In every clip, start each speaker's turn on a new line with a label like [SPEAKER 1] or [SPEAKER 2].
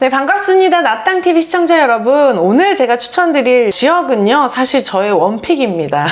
[SPEAKER 1] 네, 반갑습니다. 나땅TV 시청자 여러분. 오늘 제가 추천드릴 지역은요, 사실 저의 원픽입니다.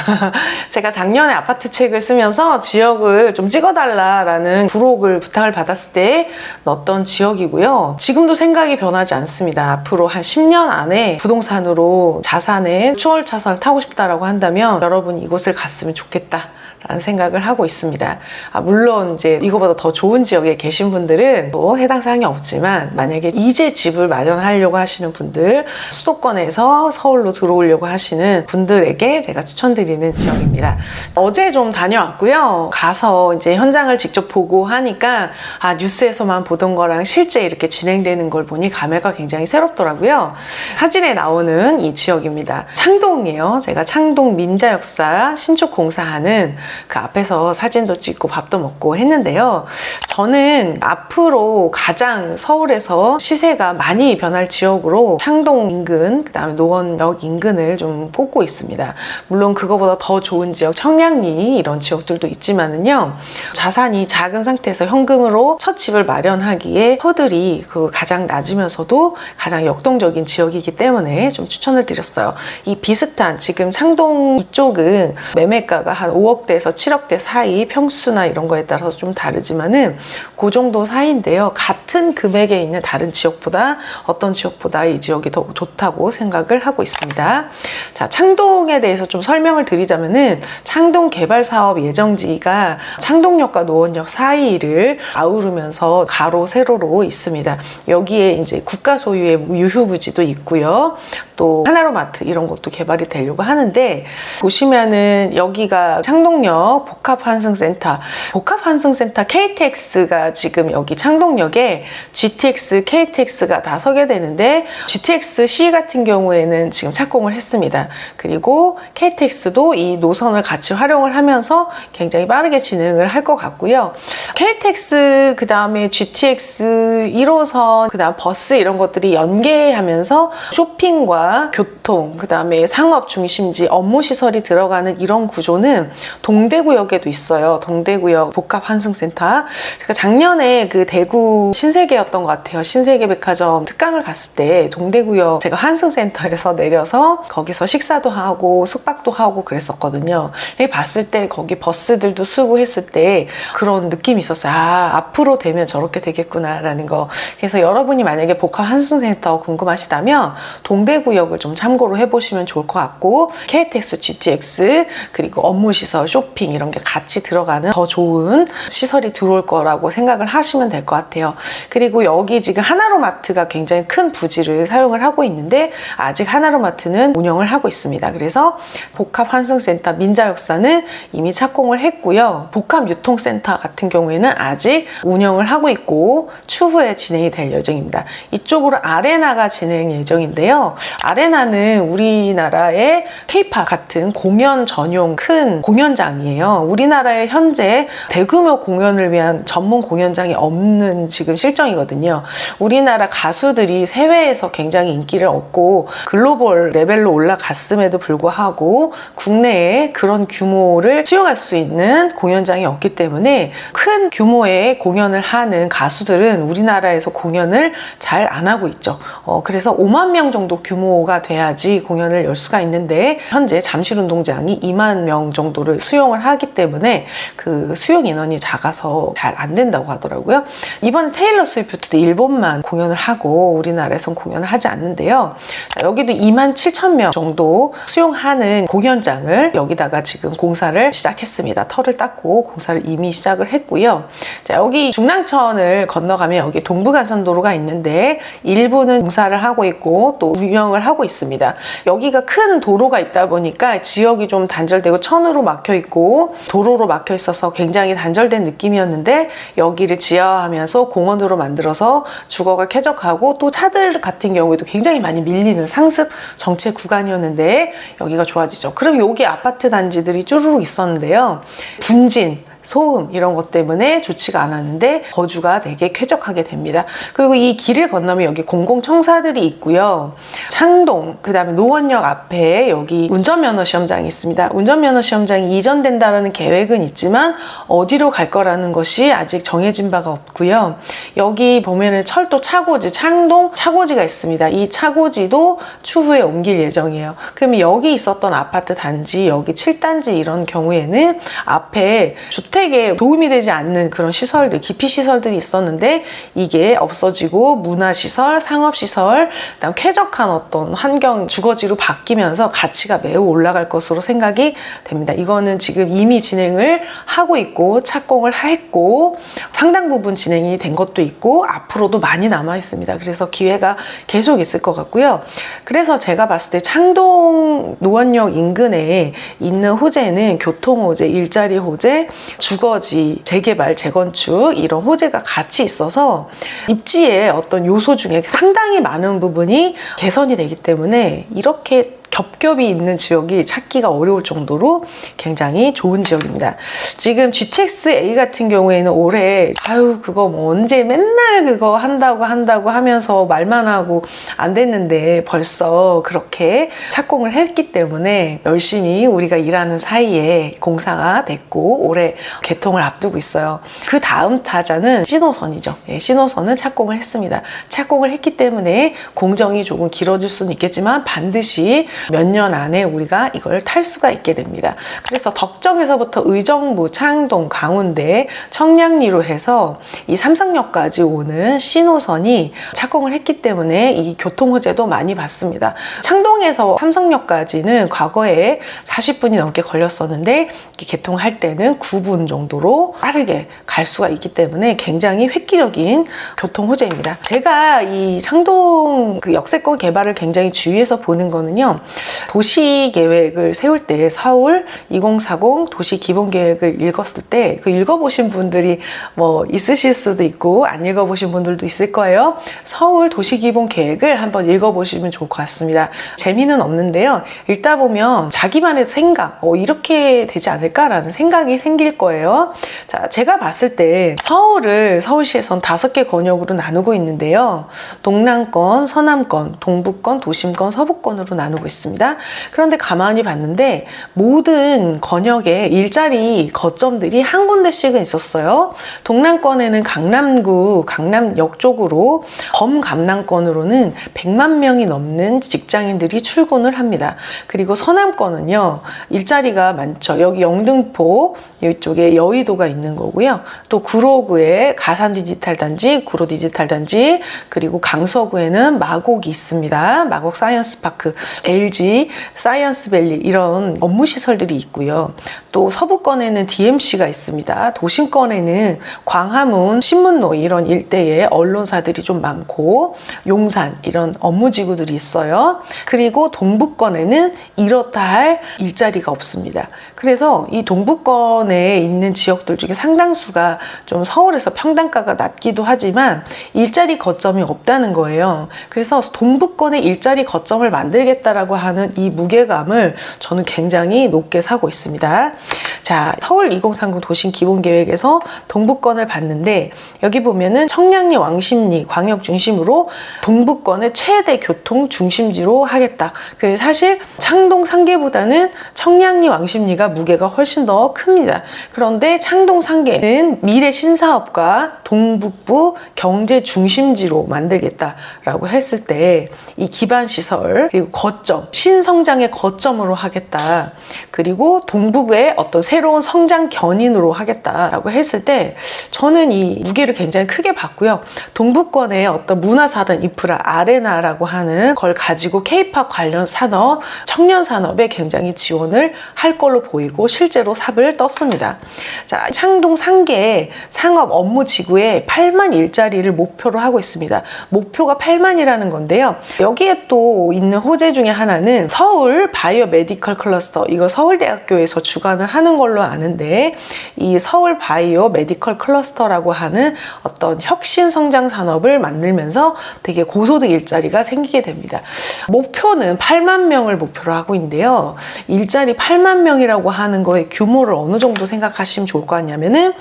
[SPEAKER 1] 제가 작년에 아파트 책을 쓰면서 지역을 좀 찍어달라라는 부록을 부탁을 받았을 때 넣었던 지역이고요. 지금도 생각이 변하지 않습니다. 앞으로 한 10년 안에 부동산으로 자산에 추월 차선을 타고 싶다라고 한다면 여러분 이곳을 갔으면 좋겠다. 라는 생각을 하고 있습니다. 물론 이제 이거보다 더 좋은 지역에 계신 분들은 또 해당 사항이 없지만 만약에 이제 집을 마련하려고 하시는 분들, 수도권에서 서울로 들어오려고 하시는 분들에게 제가 추천드리는 지역입니다. 어제 좀 다녀왔고요. 가서 이제 현장을 직접 보고 하니까 뉴스에서만 보던 거랑 실제 이렇게 진행되는 걸 보니 감회가 굉장히 새롭더라고요. 사진에 나오는 이 지역입니다. 창동이에요. 제가 창동 민자역사 신축 공사하는 그 앞에서 사진도 찍고 밥도 먹고 했는데요. 저는 앞으로 가장 서울에서 시세가 많이 변할 지역으로 창동 인근, 그 다음에 노원역 인근을 좀 꼽고 있습니다. 물론 그거보다 더 좋은 지역, 청량리 이런 지역들도 있지만은요. 자산이 작은 상태에서 현금으로 첫 집을 마련하기에 허들이 가장 낮으면서도 가장 역동적인 지역이기 때문에 좀 추천을 드렸어요. 이 비슷한 지금 창동 이쪽은 매매가가 한 5억대에서 7억대 사이, 평수나 이런 거에 따라서 좀 다르지만은 그 정도 사이인데요. 같은 금액에 있는 다른 지역보다 어떤 지역보다 이 지역이 더 좋다고 생각을 하고 있습니다. 자, 창동에 대해서 좀 설명을 드리자면은 창동 개발 사업 예정지가 창동역과 노원역 사이를 아우르면서 가로 세로로 있습니다. 여기에 이제 국가 소유의 유휴부지도 있고요. 또 하나로마트 이런 것도 개발이 되려고 하는데 보시면은 여기가 창동역 복합환승센터, 복합환승센터 KTX가 지금 여기 창동역에 GTX, KTX가 다 서게 되는데 GTX-C 같은 경우에는 지금 착공을 했습니다. 그리고 KTX도 이 노선을 같이 활용을 하면서 굉장히 빠르게 진행을 할 것 같고요. KTX, 그 다음에 GTX 1호선, 그 다음 버스 이런 것들이 연계하면서 쇼핑과 교통, 그 다음에 상업 중심지, 업무 시설이 들어가는 이런 구조는 동대구역에도 있어요. 동대구역 복합환승센터. 제가 작년에 그 대구 신세계였던 것 같아요. 신세계백화점 특강을 갔을 때 동대구역 제가 환승센터에서 내려서 거기서 식사도 하고 숙박도 하고 그랬었거든요. 봤을 때 거기 버스들도 쓰고 했을 때 그런 느낌이 있었어요. 앞으로 되면 저렇게 되겠구나 라는 거. 그래서 여러분이 만약에 복합환승센터 궁금하시다면 동대구역을 좀 참고로 해보시면 좋을 것 같고 KTX, GTX 그리고 업무시설, 쇼핑 이런 게 같이 들어가는 더 좋은 시설이 들어올 거라고 생각을 하시면 될 것 같아요. 그리고 여기 지금 하나로마트가 굉장히 큰 부지를 사용을 하고 있는데 아직 하나로마트는 운영을 하고 있습니다. 그래서 복합환승센터 민자역사는 이미 착공을 했고요. 복합유통센터 같은 경우에는 아직 운영을 하고 있고 추후에 진행이 될 예정입니다. 이쪽으로 아레나가 진행 예정인데요. 아레나는 우리나라의 K-팝 같은 공연 전용 큰 공연장이에요. 우리나라에 현재 대규모 공연을 위한 전문 공연장이 없는 지금 실정이거든요. 우리나라 가수들이 해외에서 굉장히 인기를 얻고 글로벌 레벨로 올라갔음에도 불구하고 국내에 그런 규모를 수용할 수 있는 공연장이 없기 때문에 큰 규모의 공연을 하는 가수들은 우리나라에서 공연을 잘 안 하고 있죠. 그래서 5만 명 정도 규모가 돼야지 공연을 열 수가 있는데 현재 잠실운동장이 2만 명 정도를 수용을 하기 때문에 그 수용 인원이 작아서 잘 안 된다고 하더라고요. 이번 테일러 스위프트도 일본만 공연을 하고 우리나라에선 공연을 하지 않는데요. 여기도 2만 7천 명 정도 수용하는 공연장을 여기다가 지금 공사를 시작했습니다. 털을 닦고 공사를 이미 시작을 했고요. 자, 여기 중랑천을 건너가면 여기 동부간선도로가 있는데 일부는 공사를 하고 있고 또 운영을 하고 있습니다. 여기가 큰 도로가 있다 보니까 지역이 좀 단절되고 천으로 막혀 있고 도로로 막혀 있어서 굉장히 단절된 느낌이었는데 여기를 지하화하면서 공원으로 만들어서 주거가 쾌적하고 또 차들 같은 경우에도 굉장히 많이 밀리는 상습 정체 구간이었는데 여기가 좋아지죠. 그럼 여기 아파트 단지들이 쭈루룩 있었는데요. 분진 소음 이런 것 때문에 좋지가 않았는데 거주가 되게 쾌적하게 됩니다. 그리고 이 길을 건너면 여기 공공청사들이 있고요. 창동, 그 다음에 노원역 앞에 여기 운전면허 시험장이 있습니다. 운전면허 시험장이 이전된다는 계획은 있지만 어디로 갈 거라는 것이 아직 정해진 바가 없고요. 여기 보면은 철도 차고지, 창동 차고지가 있습니다. 이 차고지도 추후에 옮길 예정이에요. 그러면 여기 있었던 아파트 단지, 여기 7단지 이런 경우에는 앞에 주택에 도움이 되지 않는 그런 시설들, 기피 시설들이 있었는데 이게 없어지고 문화시설, 상업시설, 그다음 쾌적한 어떤 환경, 주거지로 바뀌면서 가치가 매우 올라갈 것으로 생각이 됩니다. 이거는 지금 이미 진행을 하고 있고 착공을 했고 상당 부분 진행이 된 것도 있고 앞으로도 많이 남아 있습니다. 그래서 기회가 계속 있을 것 같고요. 그래서 제가 봤을 때 창동 노원역 인근에 있는 호재는 교통 호재, 일자리 호재, 주거지, 재개발, 재건축 이런 호재가 같이 있어서 입지의 어떤 요소 중에 상당히 많은 부분이 개선이 되기 때문에 이렇게 겹겹이 있는 지역이 찾기가 어려울 정도로 굉장히 좋은 지역입니다. 지금 GTX-A 같은 경우에는 올해 그거 뭐 언제 맨날 그거 한다고 하면서 말만 하고 안 됐는데 벌써 그렇게 착공을 했기 때문에 열심히 우리가 일하는 사이에 공사가 됐고 올해 개통을 앞두고 있어요. 그 다음 타자는 신호선이죠. 신호선은 착공을 했습니다. 착공을 했기 때문에 공정이 조금 길어질 수는 있겠지만 반드시 몇 년 안에 우리가 이걸 탈 수가 있게 됩니다. 그래서 덕정에서부터 의정부, 창동, 강운대, 청량리로 해서 이 삼성역까지 오는 신호선이 착공을 했기 때문에 이 교통호재도 많이 받습니다. 창동에서 삼성역까지는 과거에 40분이 넘게 걸렸었는데 개통할 때는 9분 정도로 빠르게 갈 수가 있기 때문에 굉장히 획기적인 교통호재입니다. 제가 이 창동 그 역세권 개발을 굉장히 주의해서 보는 거는요. 도시계획을 세울 때 서울 2040 도시기본계획을 읽었을 때 그 읽어보신 분들이 뭐 있으실 수도 있고 안 읽어보신 분들도 있을 거예요. 서울 도시기본계획을 한번 읽어보시면 좋을 것 같습니다. 재미는 없는데요. 읽다 보면 자기만의 생각, 이렇게 되지 않을까라는 생각이 생길 거예요. 자, 제가 봤을 때 서울시에선 5개 권역으로 나누고 있는데요. 동남권, 서남권, 동북권, 도심권, 서부권으로 나누고 있습니다. 그런데 가만히 봤는데 모든 권역에 일자리 거점들이 한 군데씩은 있었어요. 동남권에는 강남구, 강남역 쪽으로, 범강남권으로는 100만 명이 넘는 직장인들이 출근을 합니다. 그리고 서남권은요, 일자리가 많죠. 여기 영등포, 이쪽에 여의도가 있는 거고요. 또 구로구에 가산 디지털 단지, 구로 디지털 단지, 그리고 강서구에는 마곡이 있습니다. 마곡 사이언스 파크, LG, 사이언스밸리 이런 업무 시설들이 있고요. 또 서부권에는 DMC가 있습니다. 도심권에는 광화문, 신문로 이런 일대에 언론사들이 좀 많고 용산 이런 업무지구들이 있어요. 그리고 동북권에는 이렇다 할 일자리가 없습니다. 그래서 이 동북권에 있는 지역들 중에 상당수가 좀 서울에서 평단가가 낮기도 하지만 일자리 거점이 없다는 거예요. 그래서 동북권에 일자리 거점을 만들겠다라고 하는 이 무게감을 저는 굉장히 높게 사고 있습니다. 자, 서울 2030 도심 기본계획에서 동북권을 봤는데 여기 보면은 청량리, 왕십리, 광역 중심으로 동북권의 최대 교통 중심지로 하겠다. 그래서 사실 창동 3개보다는 청량리, 왕십리가 무게가 훨씬 더 큽니다. 그런데 창동 3개는 미래 신사업과 동북부 경제 중심지로 만들겠다라고 했을 때 이 기반시설 그리고 거점, 신성장의 거점으로 하겠다. 그리고 동북의 어떤 새로운 성장 견인으로 하겠다라고 했을 때 저는 이 무게를 굉장히 크게 봤고요. 동북권의 어떤 문화산업 인프라 아레나라고 하는 걸 가지고 K-팝 관련 산업, 청년 산업에 굉장히 지원을 할 걸로 보이고 실제로 삽을 떴습니다. 자, 창동 3개 상업 업무 지구에 8만 일자리를 목표로 하고 있습니다. 목표가 8만이라는 건데요. 여기에 또 있는 호재 중에 하나는 주관하는 서울 바이오 메디컬 클러스터, 이거 서울대학교에서 주관을 하는 걸로 아는데, 이 서울 바이오 메디컬 클러스터라고 하는 어떤 혁신 성장 산업을 만들면서 되게 고소득 일자리가 생기게 됩니다. 목표는 8만 명을 목표로 하고 있는데요. 일자리 8만 명이라고 하는 거의 규모를 어느 정도 생각하시면 좋을 것 같냐면은,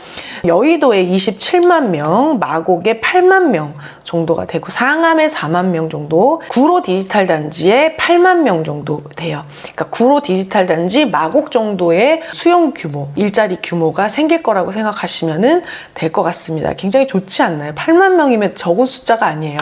[SPEAKER 1] 여의도에 27만 명, 마곡에 8만 명 정도가 되고, 상암에 4만 명 정도, 구로 디지털 단지에 8만 명 정도 돼요. 그러니까 구로 디지털 단지, 마곡 정도의 수용 규모, 일자리 규모가 생길 거라고 생각하시면 될 것 같습니다. 굉장히 좋지 않나요? 8만 명이면 적은 숫자가 아니에요.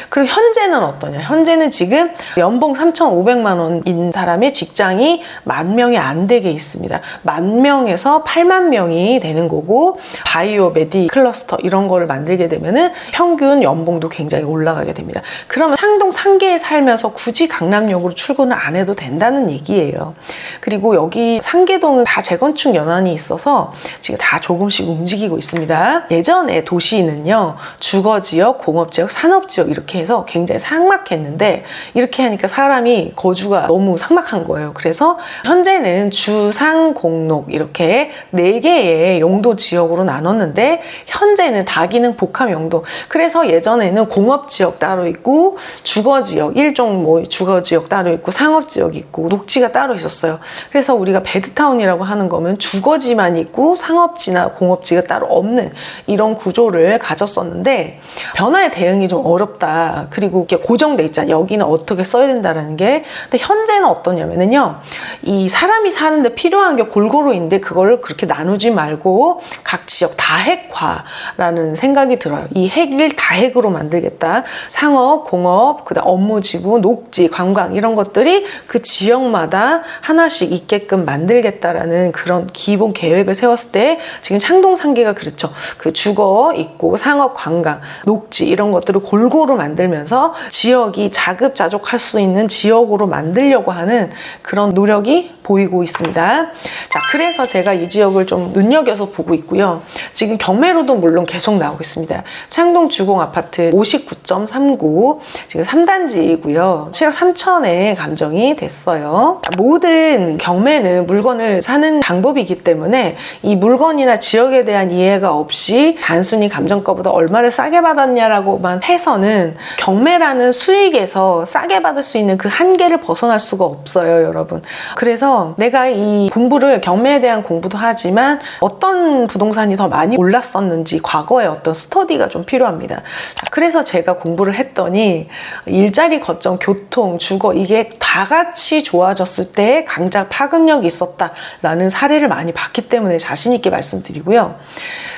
[SPEAKER 1] 그리고 현재는 어떠냐? 현재는 지금 연봉 3,500만 원인 사람의 직장이 10,000명이 안 되게 있습니다. 10,000명에서 8만 명이 되는 거고, 바이오 메디 클러스터 이런 거를 만들게 되면은 평균 연봉도 굉장히 올라가게 됩니다. 그러면 창동 상계에 살면서 굳이 강남역으로 출근을 안 해도 된다는 얘기예요. 그리고 여기 상계동은 다 재건축 연한이 있어서 지금 다 조금씩 움직이고 있습니다. 예전에 도시는요, 주거지역, 공업지역, 산업지역 이렇게 해서 굉장히 삭막했는데, 이렇게 하니까 사람이 거주가 너무 삭막한 거예요. 그래서 현재는 주상, 공록 이렇게 4개의 용도 지역으로 나눴는데, 현재는 다기능 복합 용도. 그래서 예전에는 공업지역 따로 있고, 주거지역, 일종 뭐 주거지역 따로 있고, 상업지역 있고, 녹지가 따로 있었어요. 그래서 우리가 베드타운이라고 하는 거면 주거지만 있고 상업지나 공업지가 따로 없는 이런 구조를 가졌었는데, 변화에 대응이 좀 어렵다. 그리고 이렇게 고정돼 있잖아. 여기는 어떻게 써야 된다라는 게. 근데 현재는 어떠냐면요, 이 사람이 사는데 필요한 게 골고루인데 그거를 그렇게 나누지 말고 각 지역 다핵화라는 생각이 들어요. 이 핵을 다핵으로 만들겠다. 상업, 공업, 그다음 업무지구, 녹지, 관광 이런 것들이 그 지역마다 하나씩 있게끔 만들겠다라는 그런 기본 계획을 세웠을 때, 지금 창동 상계가 그렇죠. 그 주거 있고 상업, 관광, 녹지 이런 것들을 골고루 만들면서 지역이 자급자족할 수 있는 지역으로 만들려고 하는 그런 노력이 보이고 있습니다. 자, 그래서 제가 이 지역을 좀 눈여겨서 보고 있고요. 지금 경매로도 물론 계속 나오고 있습니다. 창동 주공 아파트 59.39, 지금 3단지이고요. 7억 3천에 감정이 됐어요. 모든 경매는 물건을 사는 방법이기 때문에 이 물건이나 지역에 대한 이해가 없이 단순히 감정가보다 얼마를 싸게 받았냐라고만 해서는 경매라는 수익에서 싸게 받을 수 있는 그 한계를 벗어날 수가 없어요, 여러분. 그래서 내가 이 공부를, 경매에 대한 공부도 하지만 어떤 부동산이 더 많이 올랐었는지 과거에 어떤 스터디가 좀 필요합니다. 자, 그래서 제가 공부를 했더니 일자리 거점, 교통, 주거 이게 다 같이 좋아졌을 때 강자 파급력이 있었다라는 사례를 많이 봤기 때문에 자신 있게 말씀드리고요.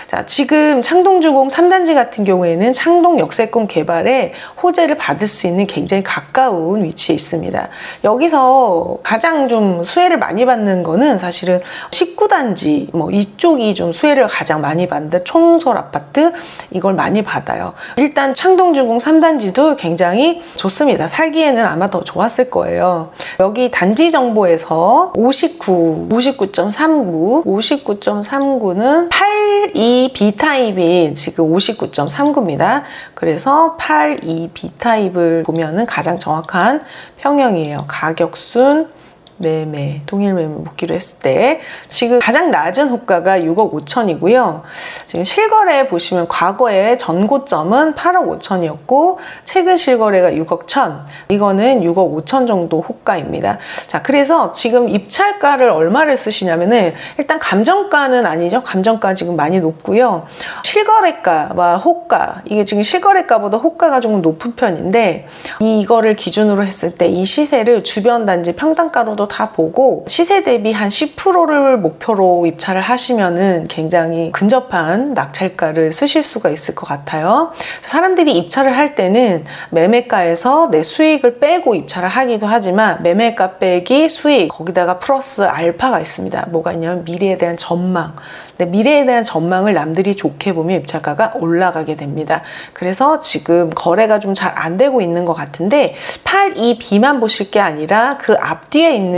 [SPEAKER 1] 자, 지금 창동주공 3단지 같은 경우에는 창동 역세권 개발에 호재를 받을 수 있는 굉장히 가까운 위치에 있습니다. 여기서 가장 좀 수혜를 많이 받는 거는 사실은 19단지 뭐 이쪽이 좀 수혜를 가장 많이 받는데, 총설 아파트 이걸 많이 받아요. 일단 창동주공 3단지도 굉장히 좋습니다. 살기에는 아마 더 좋았을 거예요. 여기 단지 정보에서 59.39, 59.39는 82 B타입이 지금 59.39입니다. 그래서 82 B타입을 보면은 가장 정확한 평형이에요. 가격순, 매매, 동일 매매 묻기로 했을 때 지금 가장 낮은 호가가 6억 5천이고요. 지금 실거래 보시면 과거에 전고점은 8억 5천이었고 최근 실거래가 6억 1천. 이거는 6억 5천 정도 호가입니다. 자, 그래서 지금 입찰가를 얼마를 쓰시냐면은, 일단 감정가는 아니죠. 감정가 지금 많이 높고요. 실거래가와 호가, 이게 지금 실거래가보다 호가가 조금 높은 편인데, 이거를 기준으로 했을 때 이 시세를 주변 단지 평당가로도 다 보고 시세 대비 한 10%를 목표로 입찰을 하시면은 굉장히 근접한 낙찰가를 쓰실 수가 있을 것 같아요. 사람들이 입찰을 할 때는 매매가에서 내 수익을 빼고 입찰을 하기도 하지만, 매매가 빼기 수익, 거기다가 플러스 알파가 있습니다. 뭐가 있냐면 미래에 대한 전망. 미래에 대한 전망을 남들이 좋게 보면 입찰가가 올라가게 됩니다. 그래서 지금 거래가 좀 잘 안 되고 있는 것 같은데, 82B만 보실 게 아니라 그 앞뒤에 있는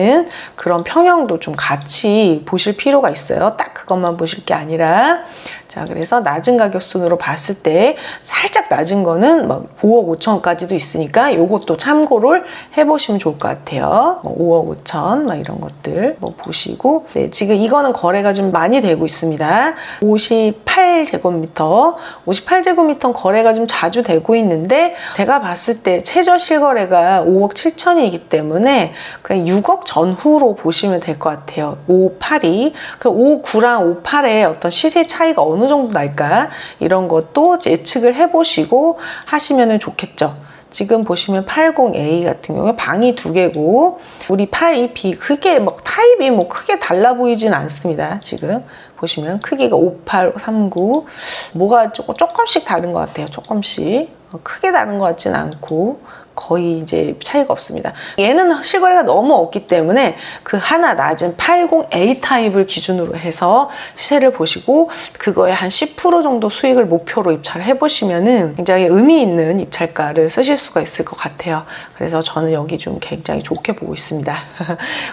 [SPEAKER 1] 그런 평형도 좀 같이 보실 필요가 있어요. 딱 그것만 보실 게 아니라. 자, 그래서 낮은 가격 순으로 봤을 때 살짝 낮은 거는 막 5억 5천까지도 있으니까 요것도 참고를 해보시면 좋을 것 같아요. 5억 5천 막 이런 것들 뭐 보시고, 네, 지금 이거는 거래가 좀 많이 되고 있습니다. 58제곱미터는 거래가 좀 자주 되고 있는데, 제가 봤을 때 최저 실거래가 5억 7천이기 때문에 그냥 6억 전후로 보시면 될 것 같아요. 58이. 그럼 59랑 58의 어떤 시세 차이가 어느 정도 날까? 이런 것도 예측을 해보시고 하시면 좋겠죠. 지금 보시면 80A 같은 경우에 방이 2개고, 우리 82B 크게 막 타입이 뭐 크게 달라 보이진 않습니다. 지금 보시면 크기가 5839, 뭐가 조금씩 다른 것 같아요. 조금씩 크게 다른 것 같진 않고 거의 이제 차이가 없습니다. 얘는 실거래가 너무 없기 때문에 그 하나 낮은 80A 타입을 기준으로 해서 시세를 보시고 그거에 한 10% 정도 수익을 목표로 입찰을 해보시면은 굉장히 의미 있는 입찰가를 쓰실 수가 있을 것 같아요. 그래서 저는 여기 좀 굉장히 좋게 보고 있습니다.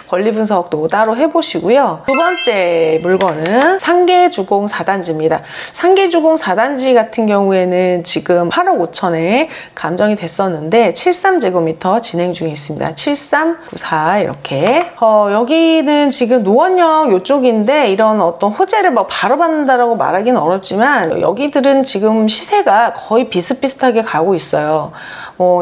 [SPEAKER 1] 권리 분석도 따로 해보시고요. 두 번째 물건은 상계주공 4단지입니다. 상계주공 4단지 같은 경우에는 지금 8억 5천에 감정이 됐었는데 73제곱미터 진행 중에 있습니다. 7394 이렇게. 여기는 지금 노원역 이쪽인데 이런 어떤 호재를 막 바로 받는다라고 말하기는 어렵지만 여기들은 지금 시세가 거의 비슷비슷하게 가고 있어요.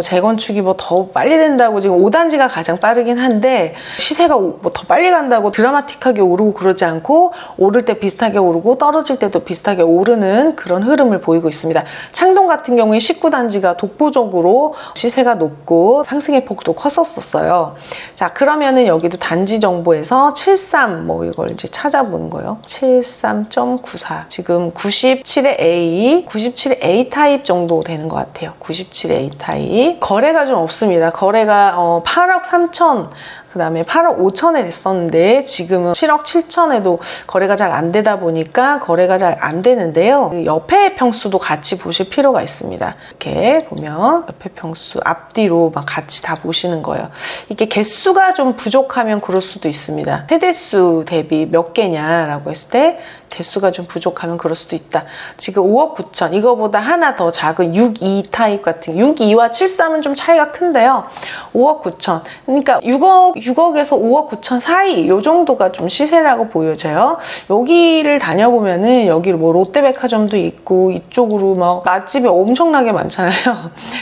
[SPEAKER 1] 재건축이 뭐 더 빨리 된다고 지금 5단지가 가장 빠르긴 한데 시세가 뭐 더 빨리 간다고 드라마틱하게 오르고 그러지 않고 오를 때 비슷하게 오르고 떨어질 때도 비슷하게 오르는 그런 흐름을 보이고 있습니다. 창동 같은 경우에 19단지가 독보적으로 시세가 높고 상승의 폭도 컸었어요. 자, 그러면은 여기도 단지 정보에서 73 뭐 이걸 이제 찾아보는 거예요. 73.94 지금 97A 타입 정도 되는 것 같아요. 97A 타입. 거래가 좀 없습니다. 거래가 8억 3천 그 다음에 8억 5천에 됐었는데 지금은 7억 7천에도 거래가 잘 안 되다 보니까 거래가 잘 안 되는데요. 옆에 평수도 같이 보실 필요가 있습니다. 이렇게 보면 옆에 평수 앞뒤로 막 같이 다 보시는 거예요. 이게 개수가 좀 부족하면 그럴 수도 있습니다. 세대수 대비 몇 개냐라고 했을 때 개수가 좀 부족하면 그럴 수도 있다. 지금 5억 9천 이거보다 하나 더 작은 62 타입 같은 62와 73은 좀 차이가 큰데요. 5억 9천 그러니까 6억에서 5억 9천 사이 이 정도가 좀 시세라고 보여져요. 여기를 다녀보면은 여기 뭐 롯데백화점도 있고 이쪽으로 막 맛집이 엄청나게 많잖아요.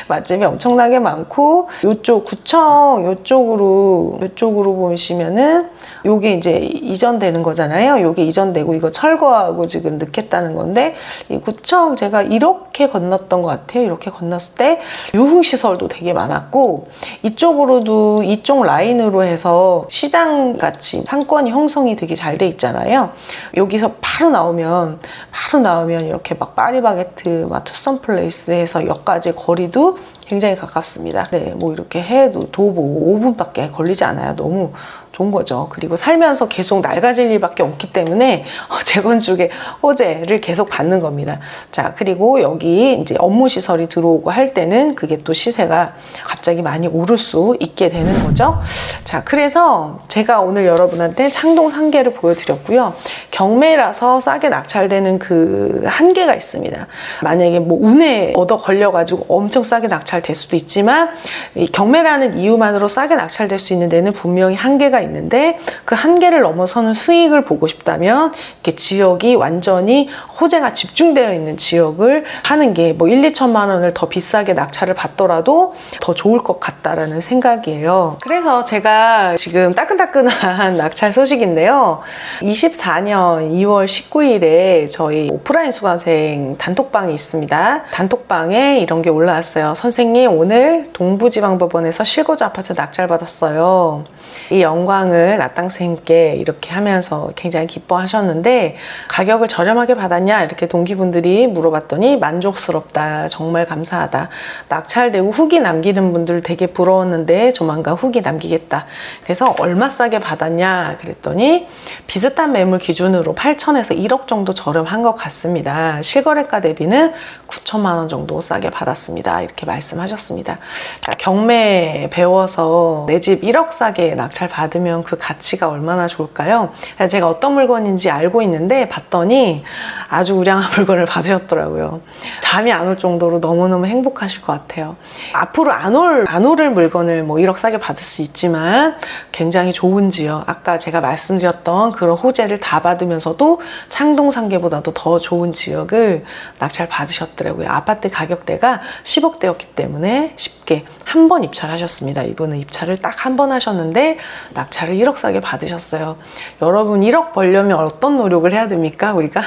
[SPEAKER 1] 맛집이 엄청나게 많고 이쪽 구청 이쪽으로 보시면은 요게 이제 이전되는 거잖아요. 요게 이전되고 이거 철거하고 지금 넣겠다는 건데 이 구청 제가 이렇게 건넜던 것 같아요. 이렇게 건넜을 때 유흥시설도 되게 많았고 이쪽으로도 이쪽 라인으로 해서 시장같이 상권이 형성이 되게 잘 돼 있잖아요. 여기서 바로 나오면 이렇게 막 파리바게트, 막 투썸플레이스에서 역까지 거리도 굉장히 가깝습니다. 네, 뭐 이렇게 해도 도보 5분밖에 걸리지 않아요. 너무 좋은 거죠. 그리고 살면서 계속 낡아질 일밖에 없기 때문에 재건축의 호재를 계속 받는 겁니다. 자, 그리고 여기 이제 업무 시설이 들어오고 할 때는 그게 또 시세가 갑자기 많이 오를 수 있게 되는 거죠. 자, 그래서 제가 오늘 여러분한테 창동 상계를 보여드렸고요. 경매라서 싸게 낙찰되는 그 한계가 있습니다. 만약에 뭐 운에 얻어 걸려가지고 엄청 싸게 낙찰될 수도 있지만 이 경매라는 이유만으로 싸게 낙찰될 수 있는 데는 분명히 한계가 있는데 그 한계를 넘어서는 수익을 보고 싶다면 이렇게 지역이 완전히 호재가 집중되어 있는 지역을 하는 게 뭐 1, 2천만 원을 더 비싸게 낙찰을 받더라도 더 좋을 것 같다라는 생각이에요. 그래서 제가 지금 따끈따끈한 낙찰 소식인데요. 24년 2월 19일에 저희 오프라인 수강생 단톡방이 있습니다. 단톡방에 이런 게 올라왔어요. 선생님, 오늘 동부지방법원에서 실거주 아파트 낙찰 받았어요. 이 영광을 나땅쌤께 이렇게 하면서 굉장히 기뻐하셨는데 가격을 저렴하게 받았냐 이렇게 동기분들이 물어봤더니 만족스럽다, 정말 감사하다, 낙찰되고 후기 남기는 분들 되게 부러웠는데 조만간 후기 남기겠다. 그래서 얼마 싸게 받았냐 그랬더니 비슷한 매물 기준으로 8천에서 1억 정도 저렴한 것 같습니다. 실거래가 대비는 9천만 원 정도 싸게 받았습니다. 이렇게 말씀하셨습니다. 자, 경매 배워서 내 집 1억 싸게 낙찰 받으면 그 가치가 얼마나 좋을까요? 제가 어떤 물건인지 알고 있는데 봤더니 아주 우량한 물건을 받으셨더라고요. 잠이 안 올 정도로 너무너무 행복하실 것 같아요. 앞으로 안 오를 물건을 뭐 1억 싸게 받을 수 있지만 굉장히 좋은 지역, 아까 제가 말씀드렸던 그런 호재를 다 받으면서도 창동상계보다도 더 좋은 지역을 낙찰 받으셨더라고요. 아파트 가격대가 10억대였기 때문에 쉽게 한 번 입찰하셨습니다. 이분은 입찰을 딱 한 번 하셨는데 낙찰을 1억 싸게 받으셨어요. 여러분 1억 벌려면 어떤 노력을 해야 됩니까? 우리가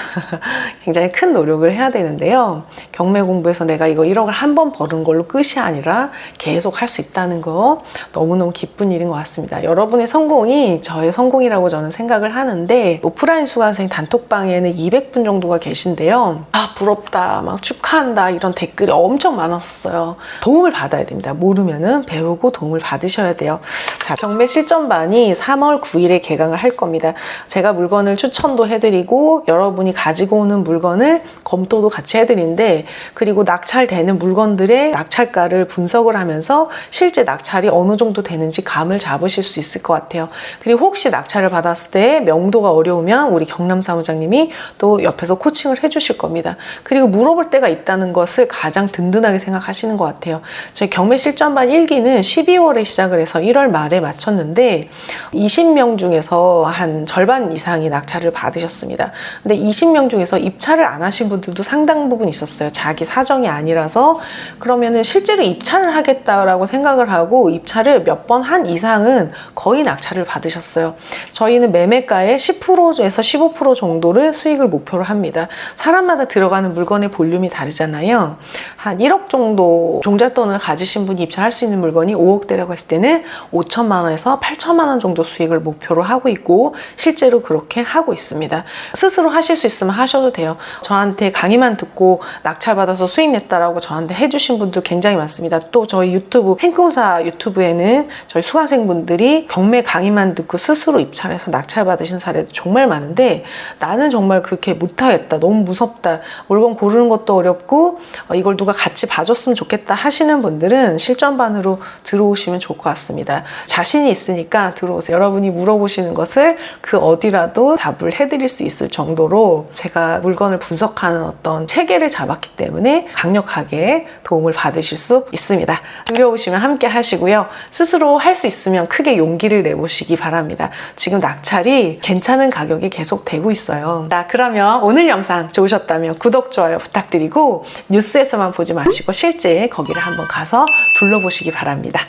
[SPEAKER 1] 굉장히 큰 노력을 해야 되는데요. 경매 공부에서 내가 이거 1억을 한 번 버는 걸로 끝이 아니라 계속 할 수 있다는 거 너무너무 기쁜 일인 것 같습니다. 여러분의 성공이 저의 성공이라고 저는 생각을 하는데 오프라인 수강생 단톡방에는 200분 정도가 계신데요. 아 부럽다, 막 축하한다 이런 댓글이 엄청 많았었어요. 도움을 받아야 됩니다. 모르면은 배우고 도움을 받으셔야 돼요. 자, 경매 실전반이 3월 9일에 개강을 할 겁니다. 제가 물건을 추천도 해드리고 여러분이 가지고 오는 물건을 검토도 같이 해드리는데, 그리고 낙찰되는 물건들의 낙찰가를 분석을 하면서 실제 낙찰이 어느 정도 되는지 감을 잡으실 수 있을 것 같아요. 그리고 혹시 낙찰을 받았을 때 명도가 어려우면 우리 경남 사무장님이 또 옆에서 코칭을 해주실 겁니다. 그리고 물어볼 때가 있다는 것을 가장 든든하게 생각하시는 것 같아요. 저희 경매 실전반 1기는 12월에 시작을 해서 1월 말에 마쳤는데 20명 중에서 한 절반 이상이 낙찰을 받으셨습니다. 근데 20명 중에서 입찰을 안 하신 분들도 상당 부분 있었어요. 자기 사정이 아니라서. 그러면은 실제로 입찰을 하겠다라고 생각을 하고 입찰을 몇 번 한 이상은 거의 낙찰을 받으셨어요. 저희는 매매가의 10%에서 15% 정도를 수익을 목표로 합니다. 사람마다 들어가는 물건의 볼륨이 다르잖아요. 한 1억 정도 종잣돈을 가지신 분이 입찰할 수 있는 물건이 5억대라고 했을 때는 5천만 원에서 8천만 원 정도 수익을 목표로 하고 있고 실제로 그렇게 하고 있습니다. 스스로 하실 수 있으면 하셔도 돼요. 저한테 강의만 듣고 낙찰받아서 수익 냈다라고 저한테 해주신 분들 굉장히 많습니다. 또 저희 유튜브 행꿈사 유튜브에는 저희 수강생분들이 경매 강의만 듣고 스스로 입찰해서 낙찰받으신 사례도 정말 많은데, 나는 정말 그렇게 못하겠다, 너무 무섭다, 물건 고르는 것도 어렵고 이걸 누가 같이 봐줬으면 좋겠다 하시는 분들은 실전반으로 들어오시면 좋을 것 같습니다. 자신이 있으니까 들어오세요. 여러분이 물어보시는 것을 그 어디라도 답을 해드릴 수 있을 정도로 제가 물건을 분석하는 어떤 체계를 잡았기 때문에 강력하게 도움을 받으실 수 있습니다. 두려우시면 함께 하시고요. 스스로 할 수 있으면 크게 용기를 내보시기 바랍니다. 지금 낙찰이 괜찮은 가격이 계속 되고 있어요. 자, 그러면 오늘 영상 좋으셨다면 구독, 좋아요 부탁드리고 뉴스에서만 보지 마시고 실제 거기를 한번 가서 둘러보시기 바랍니다.